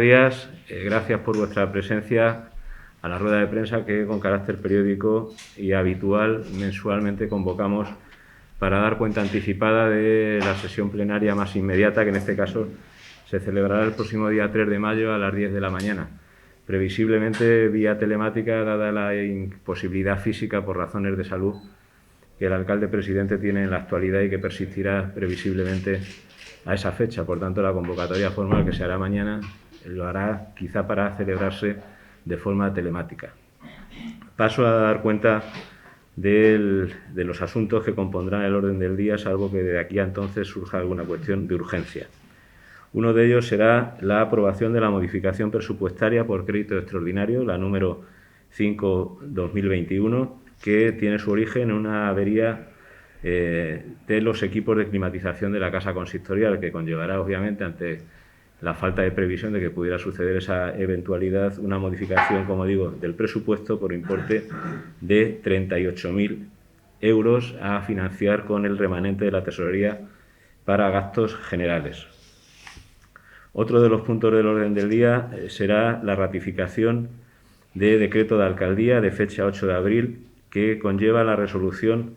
días. Gracias por vuestra presencia a la rueda de prensa que, con carácter periódico y habitual, mensualmente convocamos para dar cuenta anticipada de la sesión plenaria más inmediata, que en este caso se celebrará el próximo día 3 de mayo a las 10 de la mañana. Previsiblemente vía telemática, dada la imposibilidad física por razones de salud que el alcalde presidente tiene en la actualidad y que persistirá previsiblemente a esa fecha. Por tanto, la convocatoria formal que se hará mañana lo hará quizá para celebrarse de forma telemática. Paso a dar cuenta de los asuntos que compondrán el orden del día, salvo que de aquí a entonces surja alguna cuestión de urgencia. Uno de ellos será la aprobación de la modificación presupuestaria por crédito extraordinario, la número 5/2021, que tiene su origen en una avería de los equipos de climatización de la Casa Consistorial, que conllevará, obviamente, ante la falta de previsión de que pudiera suceder esa eventualidad, una modificación, como digo, del presupuesto por importe de 38.000 euros a financiar con el remanente de la tesorería para gastos generales. Otro de los puntos del orden del día será la ratificación de decreto de alcaldía de fecha 8 de abril que conlleva la resolución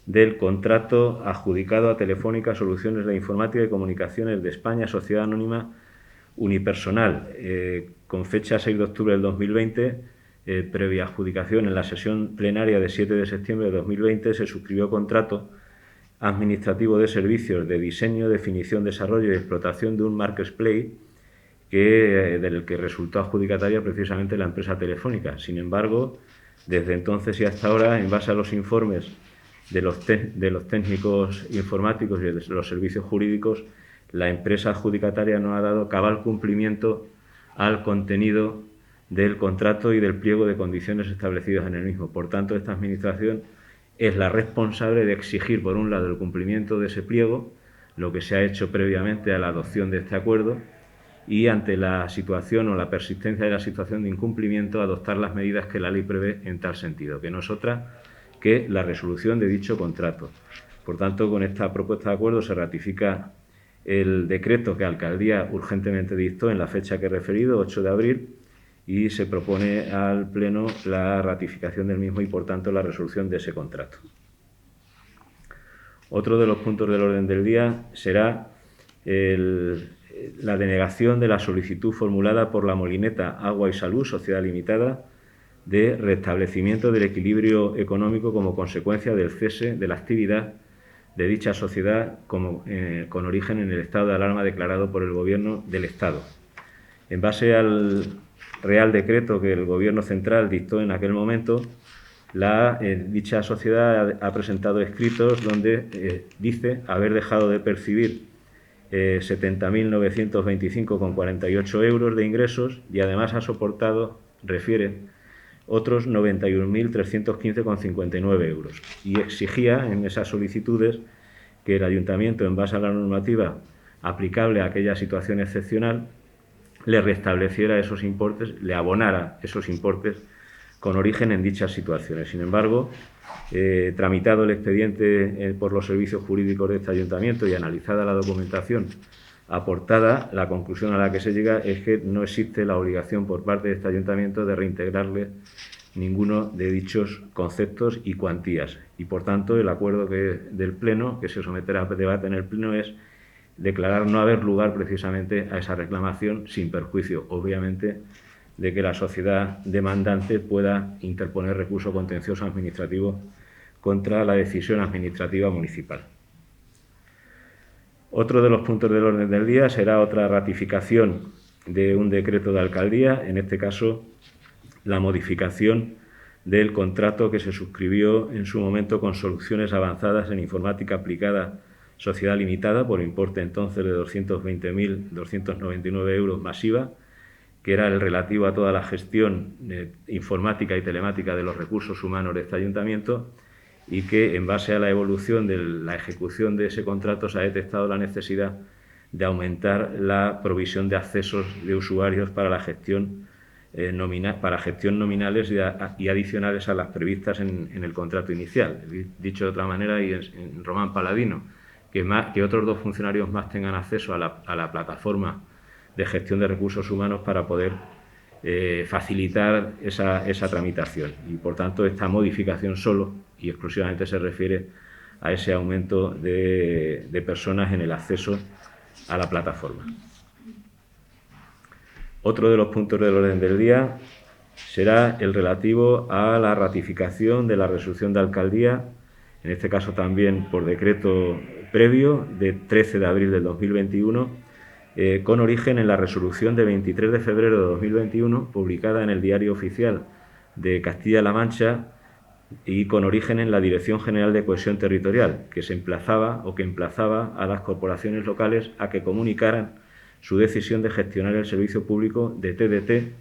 del contrato adjudicado a Telefónica Soluciones de Informática y Comunicaciones de España, Sociedad Anónima Unipersonal, con fecha 6 de octubre del 2020, previa adjudicación en la sesión plenaria de 7 de septiembre de 2020, se suscribió contrato administrativo de servicios de diseño, definición, desarrollo y explotación de un marketplace del que resultó adjudicataria precisamente la empresa Telefónica. Sin embargo, desde entonces y hasta ahora, en base a los informes de los técnicos informáticos y de los servicios jurídicos, la empresa adjudicataria no ha dado cabal cumplimiento al contenido del contrato y del pliego de condiciones establecidas en el mismo. Por tanto, esta Administración es la responsable de exigir, por un lado, el cumplimiento de ese pliego, lo que se ha hecho previamente a la adopción de este acuerdo, y ante la situación o la persistencia de la situación de incumplimiento, adoptar las medidas que la ley prevé en tal sentido, que no es otra que la resolución de dicho contrato. Por tanto, con esta propuesta de acuerdo se ratifica el decreto que la Alcaldía urgentemente dictó en la fecha que he referido, 8 de abril, y se propone al Pleno la ratificación del mismo y, por tanto, la resolución de ese contrato. Otro de los puntos del orden del día será la denegación de la solicitud formulada por la Molineta Agua y Salud, Sociedad Limitada, de restablecimiento del equilibrio económico como consecuencia del cese de la actividad de dicha sociedad con origen en el estado de alarma declarado por el Gobierno del Estado. En base al Real Decreto que el Gobierno central dictó en aquel momento, dicha sociedad ha presentado escritos donde dice haber dejado de percibir 70.925,48 euros de ingresos y además ha soportado, refiere, otros 91.315,59 euros. Y exigía en esas solicitudes que el Ayuntamiento, en base a la normativa aplicable a aquella situación excepcional, le restableciera esos importes, le abonara esos importes con origen en dichas situaciones. Sin embargo, tramitado el expediente por los servicios jurídicos de este Ayuntamiento y analizada la documentación aportada, la conclusión a la que se llega es que no existe la obligación por parte de este Ayuntamiento de reintegrarle ninguno de dichos conceptos y cuantías. Y, por tanto, el acuerdo del Pleno, que se someterá a debate en el Pleno, es declarar no haber lugar precisamente a esa reclamación, sin perjuicio, obviamente, de que la sociedad demandante pueda interponer recurso contencioso administrativo contra la decisión administrativa municipal. Otro de los puntos del orden del día será otra ratificación de un decreto de alcaldía, en este caso la modificación del contrato que se suscribió en su momento con Soluciones Avanzadas en Informática Aplicada Sociedad Limitada por importe entonces de 220.299 euros masiva, que era el relativo a toda la gestión informática y telemática de los recursos humanos de este Ayuntamiento, y que, en base a la evolución de la ejecución de ese contrato, se ha detectado la necesidad de aumentar la provisión de accesos de usuarios para la gestión nominales y adicionales a las previstas en el contrato inicial. Dicho de otra manera, y en Román Paladino, que otros 2 funcionarios más tengan acceso a la plataforma de gestión de recursos humanos para poder facilitar esa tramitación. Y, por tanto, esta modificación solo y exclusivamente se refiere a ese aumento de personas en el acceso a la plataforma. Otro de los puntos del orden del día será el relativo a la ratificación de la resolución de alcaldía, en este caso también por decreto previo de 13 de abril del 2021, con origen en la resolución de 23 de febrero de 2021, publicada en el Diario Oficial de Castilla-La Mancha y con origen en la Dirección General de Cohesión Territorial, que emplazaba a las corporaciones locales a que comunicaran su decisión de gestionar el servicio público de TDT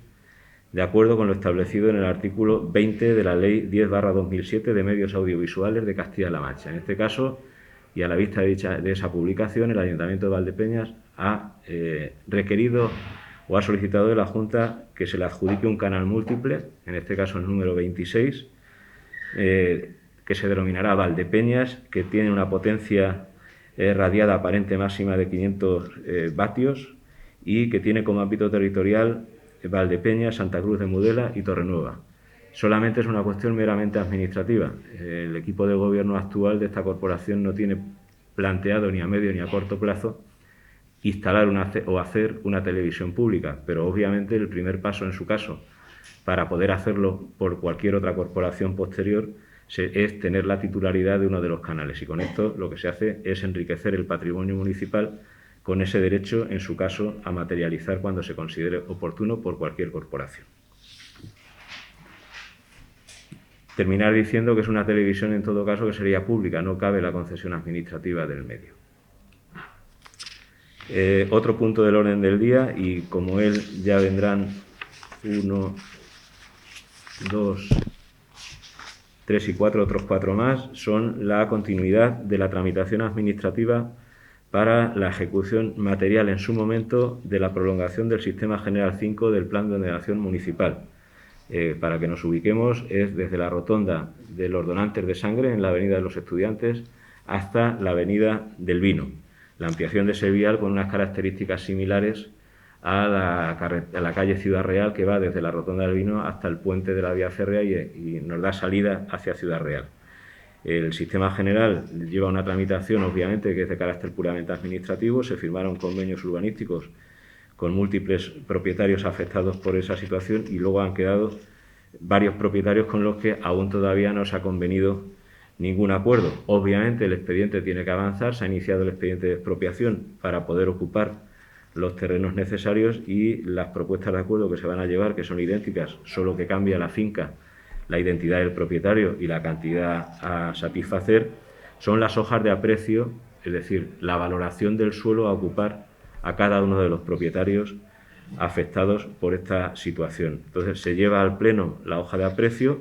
de acuerdo con lo establecido en el artículo 20 de la Ley 10/2007 de Medios Audiovisuales de Castilla-La Mancha. En este caso, y a la vista de esa publicación, el Ayuntamiento de Valdepeñas ha requerido o ha solicitado de la Junta que se le adjudique un canal múltiple, en este caso el número 26, que se denominará Valdepeñas, que tiene una potencia radiada aparente máxima de 500 vatios y que tiene como ámbito territorial Valdepeñas, Santa Cruz de Mudela y Torrenueva. Solamente es una cuestión meramente administrativa. El equipo de gobierno actual de esta corporación no tiene planteado ni a medio ni a corto plazo instalar o hacer una televisión pública, pero obviamente el primer paso en su caso para poder hacerlo por cualquier otra corporación posterior es tener la titularidad de uno de los canales, y con esto lo que se hace es enriquecer el patrimonio municipal con ese derecho, en su caso, a materializar cuando se considere oportuno por cualquier corporación. Terminar diciendo que es una televisión, en todo caso, que sería pública, no cabe la concesión administrativa del medio. Otro punto del orden del día, y como él ya vendrán 1, 2, 3 y 4, otros 4 más, son la continuidad de la tramitación administrativa para la ejecución material en su momento de la prolongación del Sistema General 5 del Plan de Ordenación Municipal. Para que nos ubiquemos, es desde la rotonda de los Donantes de Sangre, en la Avenida de los Estudiantes, hasta la Avenida del Vino. La ampliación de ese vial con unas características similares a la calle Ciudad Real, que va desde la rotonda del Vino hasta el puente de la vía férrea y nos da salida hacia Ciudad Real. El sistema general lleva una tramitación, obviamente, que es de carácter puramente administrativo. Se firmaron convenios urbanísticos con múltiples propietarios afectados por esa situación y luego han quedado varios propietarios con los que aún todavía no se ha convenido ningún acuerdo. Obviamente el expediente tiene que avanzar, se ha iniciado el expediente de expropiación para poder ocupar los terrenos necesarios y las propuestas de acuerdo que se van a llevar, que son idénticas, solo que cambia la finca, la identidad del propietario y la cantidad a satisfacer, son las hojas de aprecio, es decir, la valoración del suelo a ocupar a cada uno de los propietarios afectados por esta situación. Entonces se lleva al Pleno la hoja de aprecio,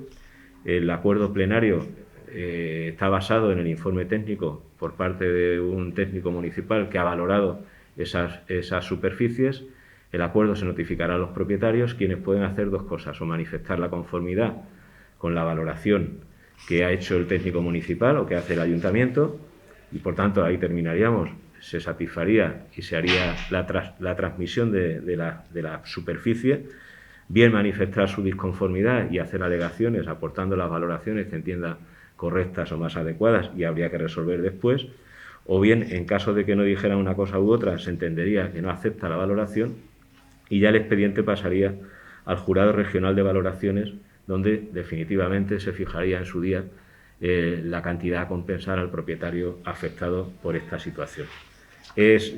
el acuerdo plenario está basado en el informe técnico por parte de un técnico municipal que ha valorado esas superficies. El acuerdo se notificará a los propietarios, quienes pueden hacer dos cosas: o manifestar la conformidad con la valoración que ha hecho el técnico municipal o que hace el ayuntamiento, y por tanto ahí terminaríamos, se satisfaría y se haría la transmisión de la superficie, bien manifestar su disconformidad y hacer alegaciones aportando las valoraciones que entienda correctas o más adecuadas y habría que resolver después, o bien, en caso de que no dijera una cosa u otra, se entendería que no acepta la valoración y ya el expediente pasaría al Jurado Regional de Valoraciones, donde definitivamente se fijaría en su día la cantidad a compensar al propietario afectado por esta situación. Es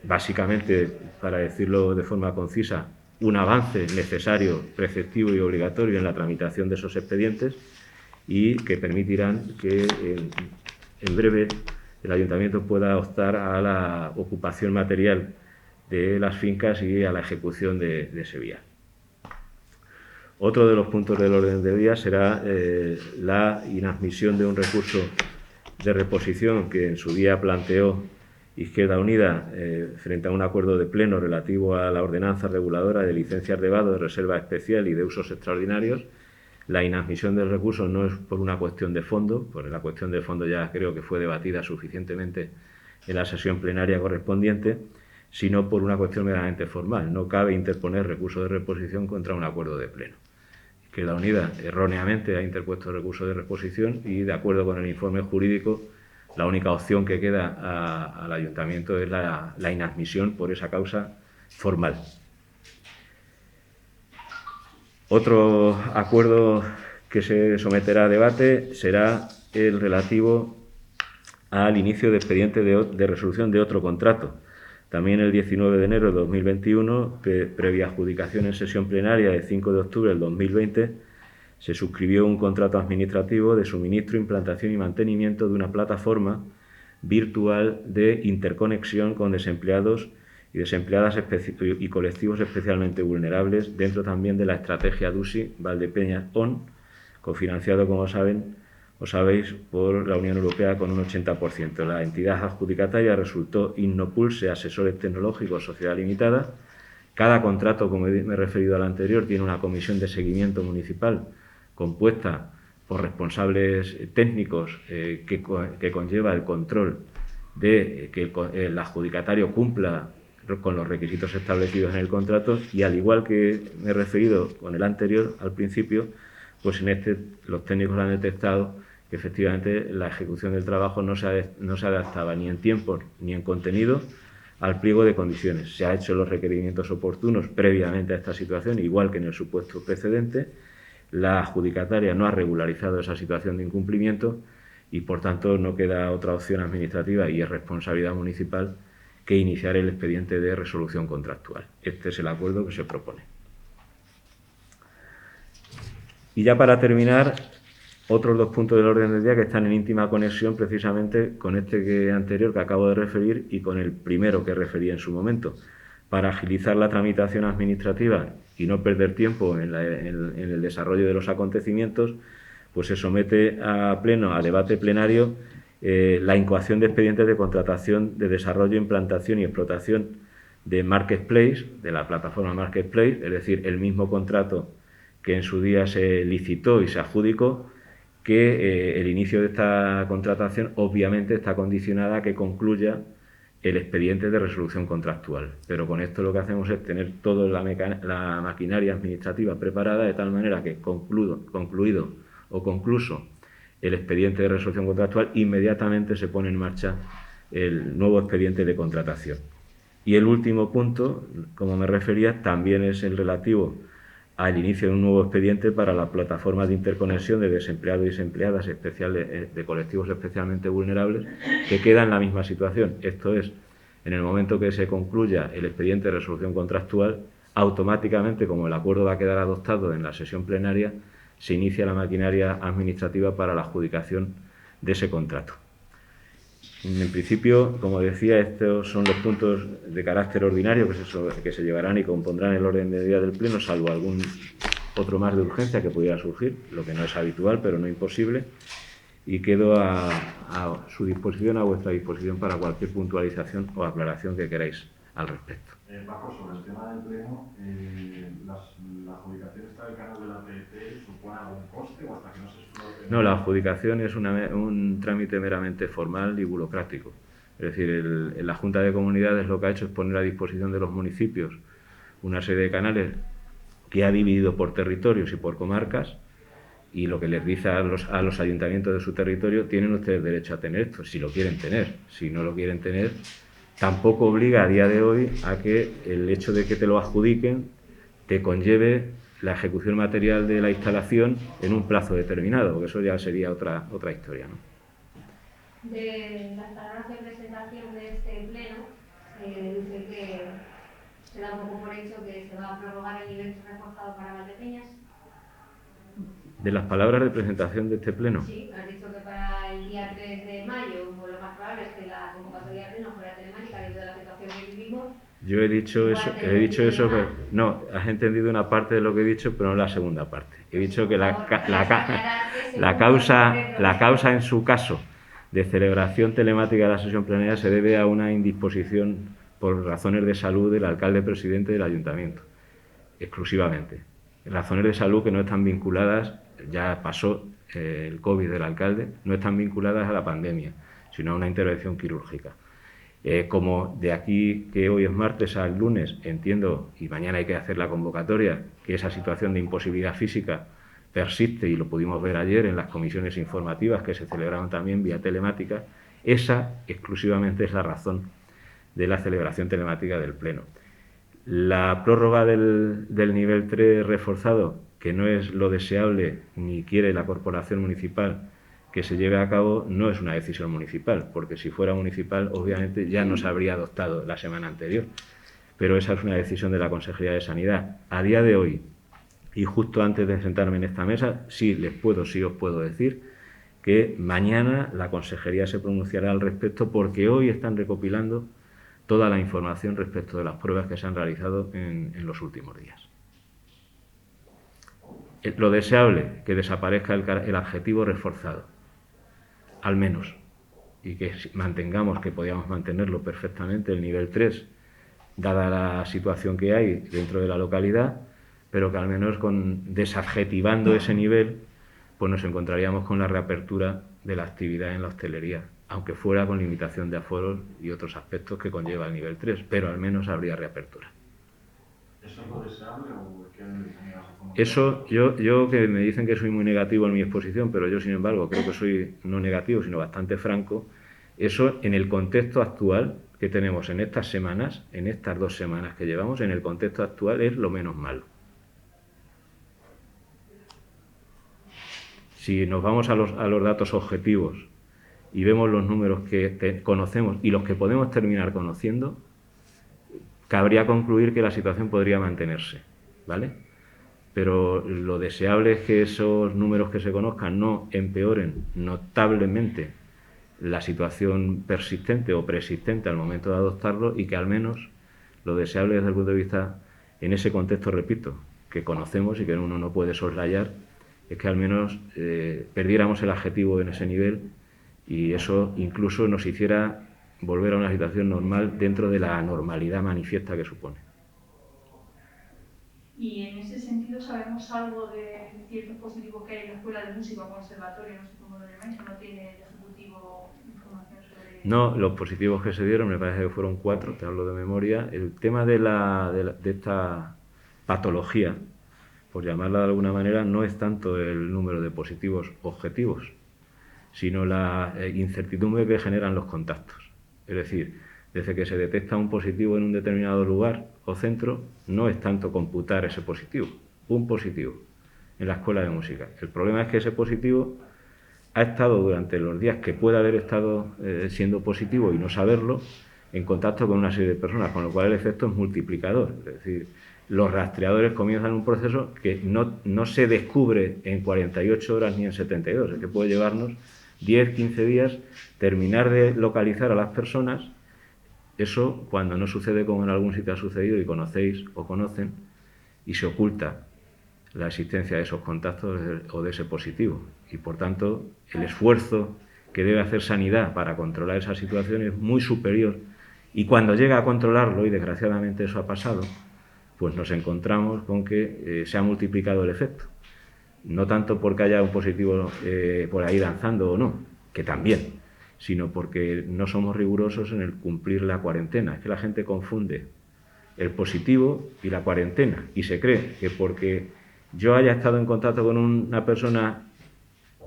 básicamente, para decirlo de forma concisa, un avance necesario, preceptivo y obligatorio en la tramitación de esos expedientes y que permitirán que en breve el ayuntamiento pueda optar a la ocupación material de las fincas y a la ejecución de ese vial. Otro de los puntos del orden del día será la inadmisión de un recurso de reposición que en su día planteó Izquierda Unida frente a un acuerdo de pleno relativo a la ordenanza reguladora de licencias de vado, de reserva especial y de usos extraordinarios. La inadmisión del recurso no es por una cuestión de fondo, porque la cuestión de fondo ya creo que fue debatida suficientemente en la sesión plenaria correspondiente, sino por una cuestión meramente formal. No cabe interponer recurso de reposición contra un acuerdo de pleno. Izquierda Unida erróneamente ha interpuesto recurso de reposición y, de acuerdo con el informe jurídico, la única opción que queda al Ayuntamiento es la inadmisión por esa causa formal. Otro acuerdo que se someterá a debate será el relativo al inicio de expediente de resolución de otro contrato. También el 19 de enero de 2021, previa adjudicación en sesión plenaria de 5 de octubre del 2020, se suscribió un contrato administrativo de suministro, implantación y mantenimiento de una plataforma virtual de interconexión con desempleados y desempleadas y colectivos especialmente vulnerables, dentro también de la estrategia DUSI Valdepeñas ON, cofinanciado, como sabéis, por la Unión Europea con un 80%. La entidad adjudicataria resultó Innopulse Asesores Tecnológicos Sociedad Limitada. Cada contrato, como me he referido al anterior, tiene una comisión de seguimiento municipal compuesta por responsables técnicos que conlleva el control de que el adjudicatario cumpla con los requisitos establecidos en el contrato, y al igual que me he referido con el anterior al principio, pues en este los técnicos han detectado que efectivamente la ejecución del trabajo no se adaptaba ni en tiempo ni en contenido al pliego de condiciones. Se ha hecho los requerimientos oportunos previamente a esta situación, igual que en el supuesto precedente. La adjudicataria no ha regularizado esa situación de incumplimiento y, por tanto, no queda otra opción administrativa, y es responsabilidad municipal, que iniciar el expediente de resolución contractual. Este es el acuerdo que se propone. Y ya para terminar, otros dos puntos del orden del día que están en íntima conexión precisamente con este anterior que acabo de referir y con el primero que referí en su momento. Para agilizar la tramitación administrativa y no perder tiempo en el desarrollo de los acontecimientos, pues se somete a debate plenario la incoación de expedientes de contratación de desarrollo, implantación y explotación de Marketplace, de la plataforma Marketplace, es decir, el mismo contrato que en su día se licitó y se adjudicó, que el inicio de esta contratación obviamente está condicionada a que concluya el expediente de resolución contractual. Pero con esto lo que hacemos es tener toda la maquinaria administrativa preparada, de tal manera que concluido o concluso el expediente de resolución contractual, inmediatamente se pone en marcha el nuevo expediente de contratación. Y el último punto, como me refería, también es el relativo al inicio de un nuevo expediente para la plataforma de interconexión de desempleados y desempleadas de colectivos especialmente vulnerables, que queda en la misma situación. Esto es, en el momento que se concluya el expediente de resolución contractual, automáticamente, como el acuerdo va a quedar adoptado en la sesión plenaria, se inicia la maquinaria administrativa para la adjudicación de ese contrato. En principio, como decía, estos son los puntos de carácter ordinario que se llevarán y compondrán el orden de día del Pleno, salvo algún otro más de urgencia que pudiera surgir, lo que no es habitual, pero no imposible, y quedo a su disposición, a vuestra disposición, para cualquier puntualización o aclaración que queráis al respecto. Paco, sobre el tema del Pleno, ¿la adjudicación está del canal de la PET supone algún coste o hasta que no se explote? No, la adjudicación es un trámite meramente formal y burocrático. Es decir, la Junta de Comunidades lo que ha hecho es poner a disposición de los municipios una serie de canales que ha dividido por territorios y por comarcas, y lo que les dice a los ayuntamientos de su territorio: tienen ustedes derecho a tener esto, si lo quieren tener. Si no lo quieren tener, tampoco obliga a día de hoy a que el hecho de que te lo adjudiquen te conlleve la ejecución material de la instalación en un plazo determinado, porque eso ya sería otra historia, ¿no? De las palabras de presentación de este pleno, dice que se da un poco por hecho que se va a prorrogar el nivel reforzado para Valdepeñas. De las palabras de presentación de este pleno. Sí, has dicho que para el día 3 de mayo, pues lo más probable es que la convocatoria de pleno fuera telemática debido a la situación que vivimos. Yo he dicho eso, pero no, has entendido una parte de lo que he dicho, pero no la segunda parte. He dicho que la causa en su caso de celebración telemática de la sesión plenaria se debe a una indisposición por razones de salud del alcalde presidente del ayuntamiento, exclusivamente. Razones de salud que no están vinculadas, ya pasó el COVID del alcalde, no están vinculadas a la pandemia, sino a una intervención quirúrgica. Como de aquí, que hoy es martes, al lunes, entiendo, y mañana hay que hacer la convocatoria, que esa situación de imposibilidad física persiste, y lo pudimos ver ayer en las comisiones informativas que se celebraron también vía telemática, esa exclusivamente es la razón de la celebración telemática del Pleno. La prórroga del nivel 3 reforzado, que no es lo deseable ni quiere la corporación municipal que se lleve a cabo, no es una decisión municipal, porque si fuera municipal obviamente ya no se habría adoptado la semana anterior, pero esa es una decisión de la Consejería de Sanidad. A día de hoy, y justo antes de sentarme en esta mesa, sí os puedo decir que mañana la Consejería se pronunciará al respecto, porque hoy están recopilando toda la información respecto de las pruebas que se han realizado en los últimos días. Lo deseable, que desaparezca el adjetivo reforzado, al menos, y que mantengamos, que podíamos mantenerlo perfectamente, el nivel 3, dada la situación que hay dentro de la localidad, pero que al menos desadjetivando ese nivel, pues nos encontraríamos con la reapertura de la actividad en la hostelería, aunque fuera con limitación de aforos y otros aspectos que conlleva el nivel 3, pero al menos habría reapertura. ¿Eso es lo deseable o qué deberías hacer? Eso, yo que me dicen que soy muy negativo en mi exposición, pero yo sin embargo creo que soy no negativo, sino bastante franco, eso en el contexto actual que tenemos en estas semanas, en estas 2 semanas que llevamos, en el contexto actual es lo menos malo. Si nos vamos a los datos objetivos y vemos los números que conocemos y los que podemos terminar conociendo, cabría concluir que la situación podría mantenerse, ¿vale? Pero lo deseable es que esos números que se conozcan no empeoren notablemente la situación persistente o preexistente al momento de adoptarlo, y que al menos lo deseable desde el punto de vista, en ese contexto, repito, que conocemos y que uno no puede soslayar, es que al menos perdiéramos el adjetivo en ese nivel, y eso incluso nos hiciera volver a una situación normal dentro de la normalidad manifiesta que supone. Y en ese sentido, ¿sabemos algo de ciertos positivos que hay en la Escuela de Música o Conservatorio? No sé cómo lo llamáis, ¿no tiene el Ejecutivo información sobre...? No, los positivos que se dieron, me parece que fueron 4, te hablo de memoria. El tema de esta patología, por llamarla de alguna manera, no es tanto el número de positivos objetivos, sino la incertidumbre que generan los contactos. Es decir, desde que se detecta un positivo en un determinado lugar o centro, no es tanto computar ese positivo, un positivo en la escuela de música. El problema es que ese positivo ha estado durante los días que puede haber estado siendo positivo y no saberlo, en contacto con una serie de personas, con lo cual el efecto es multiplicador. Es decir, los rastreadores comienzan un proceso que no se descubre en 48 horas ni en 72, es que puede llevarnos 10, 15 días terminar de localizar a las personas. Eso cuando no sucede como en algún sitio ha sucedido y conocéis o conocen, y se oculta la existencia de esos contactos o de ese positivo. Y por tanto, el esfuerzo que debe hacer Sanidad para controlar esa situación es muy superior. Y cuando llega a controlarlo, y desgraciadamente eso ha pasado, pues nos encontramos con que se ha multiplicado el efecto. No tanto porque haya un positivo por ahí danzando o no, que también, sino porque no somos rigurosos en el cumplir la cuarentena. Es que la gente confunde el positivo y la cuarentena, y se cree que porque yo haya estado en contacto con una persona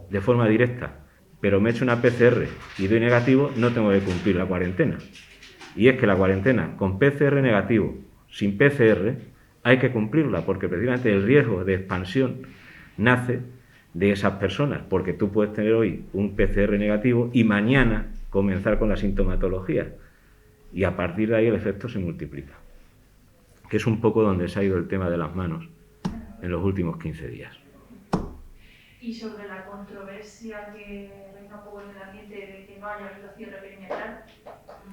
de forma directa, pero me he hecho una PCR y doy negativo, no tengo que cumplir la cuarentena. Y es que la cuarentena con PCR negativo, sin PCR, hay que cumplirla, porque precisamente el riesgo de expansión nace de esas personas, porque tú puedes tener hoy un PCR negativo y mañana comenzar con la sintomatología, y a partir de ahí el efecto se multiplica, que es un poco donde se ha ido el tema de las manos en los últimos 15 días. Y sobre la controversia que reina un poco en el ambiente de que no haya habido cierre perimetral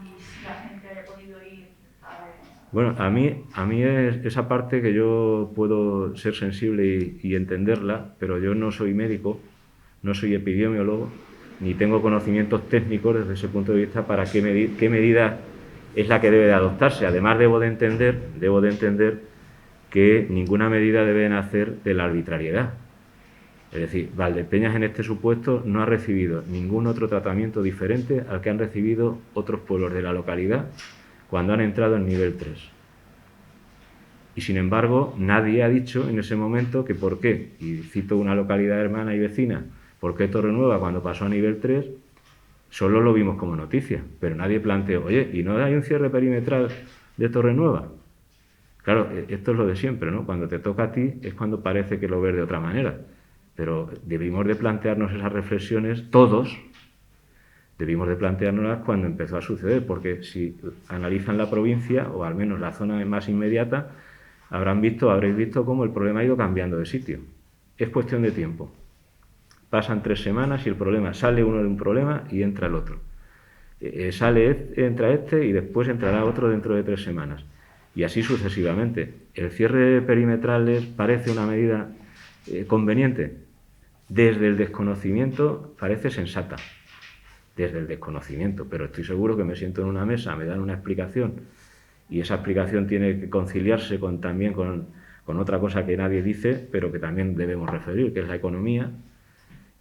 y si la gente haya podido ir a ver. Bueno, a mí es esa parte que yo puedo ser sensible y entenderla, pero yo no soy médico, no soy epidemiólogo, ni tengo conocimientos técnicos desde ese punto de vista para qué medida es la que debe de adoptarse. Además, debo de entender que ninguna medida debe nacer de la arbitrariedad. Es decir, Valdepeñas en este supuesto no ha recibido ningún otro tratamiento diferente al que han recibido otros pueblos de la localidad cuando han entrado en nivel 3. Y sin embargo, nadie ha dicho en ese momento que por qué, y cito una localidad hermana y vecina, por qué Torrenueva cuando pasó a nivel 3, solo lo vimos como noticia, pero nadie planteó, oye, ¿y no hay un cierre perimetral de Torrenueva? Claro, esto es lo de siempre, ¿no? Cuando te toca a ti es cuando parece que lo ves de otra manera, pero debimos de plantearnos esas reflexiones todos, debimos de planteárnoslas cuando empezó a suceder, porque si analizan la provincia, o al menos la zona más inmediata, habréis visto cómo el problema ha ido cambiando de sitio. Es cuestión de tiempo. Pasan 3 semanas y el problema, sale uno de un problema y entra el otro. Entra este y después entrará otro dentro de 3 semanas. Y así sucesivamente. ¿El cierre perimetral les parece una medida conveniente? Desde el desconocimiento parece sensata. Desde el desconocimiento. Pero estoy seguro que me siento en una mesa, me dan una explicación y esa explicación tiene que conciliarse también con otra cosa que nadie dice, pero que también debemos referir, que es la economía.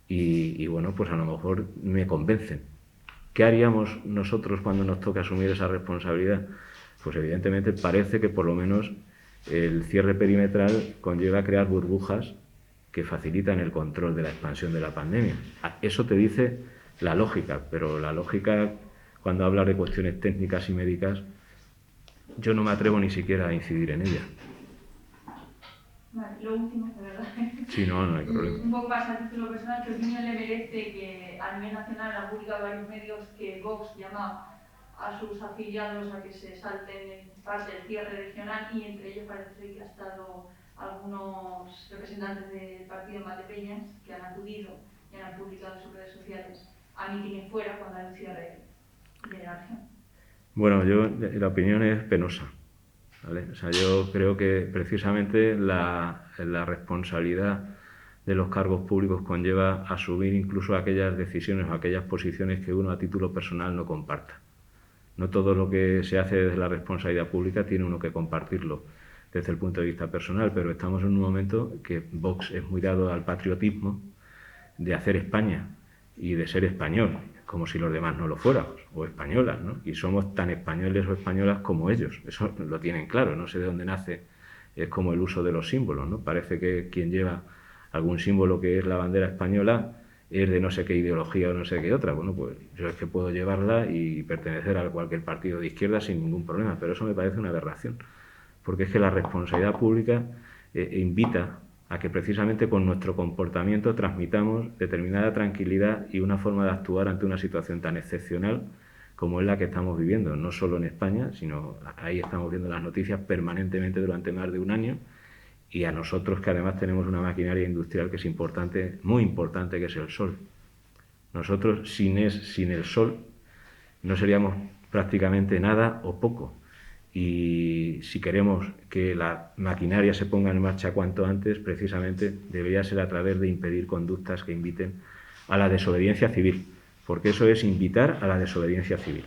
Y bueno, pues a lo mejor me convencen. ¿Qué haríamos nosotros cuando nos toque asumir esa responsabilidad? Pues evidentemente parece que por lo menos el cierre perimetral conlleva crear burbujas que facilitan el control de la expansión de la pandemia. Eso te dice la lógica, pero la lógica, cuando hablas de cuestiones técnicas y médicas, yo no me atrevo ni siquiera a incidir en ella. Vale, lo último, de verdad. Sí, no hay problema. Un poco más a título personal, ¿qué opinión le merece que a nivel nacional han publicado varios medios que Vox llama a sus afiliados a que se salten en parte del cierre regional, y entre ellos parece que ha estado algunos representantes del partido en Valdepeñas que han acudido y han publicado en sus redes sociales a mítines fuera cuando hay un cierre de la región? Bueno, la opinión es penosa, ¿vale? O sea, yo creo que precisamente la responsabilidad de los cargos públicos conlleva asumir incluso aquellas decisiones o aquellas posiciones que uno a título personal no comparta. No todo lo que se hace desde la responsabilidad pública tiene uno que compartirlo desde el punto de vista personal, pero estamos en un momento que Vox es muy dado al patriotismo de hacer España y de ser español, como si los demás no lo fuéramos, o españolas, ¿no? Y somos tan españoles o españolas como ellos, eso lo tienen claro, no sé de dónde nace, es como el uso de los símbolos, ¿no? Parece que quien lleva algún símbolo que es la bandera española es de no sé qué ideología o no sé qué otra. Bueno, pues yo es que puedo llevarla y pertenecer a cualquier partido de izquierda sin ningún problema, pero eso me parece una aberración, porque es que la responsabilidad pública invita a que precisamente con nuestro comportamiento transmitamos determinada tranquilidad y una forma de actuar ante una situación tan excepcional como es la que estamos viviendo, no solo en España, sino ahí estamos viendo las noticias permanentemente durante más de un año, y a nosotros que además tenemos una maquinaria industrial que es importante, muy importante, que es el sol. Nosotros sin el sol no seríamos prácticamente nada o poco. Y si queremos que la maquinaria se ponga en marcha cuanto antes, precisamente debería ser a través de impedir conductas que inviten a la desobediencia civil, porque eso es invitar a la desobediencia civil.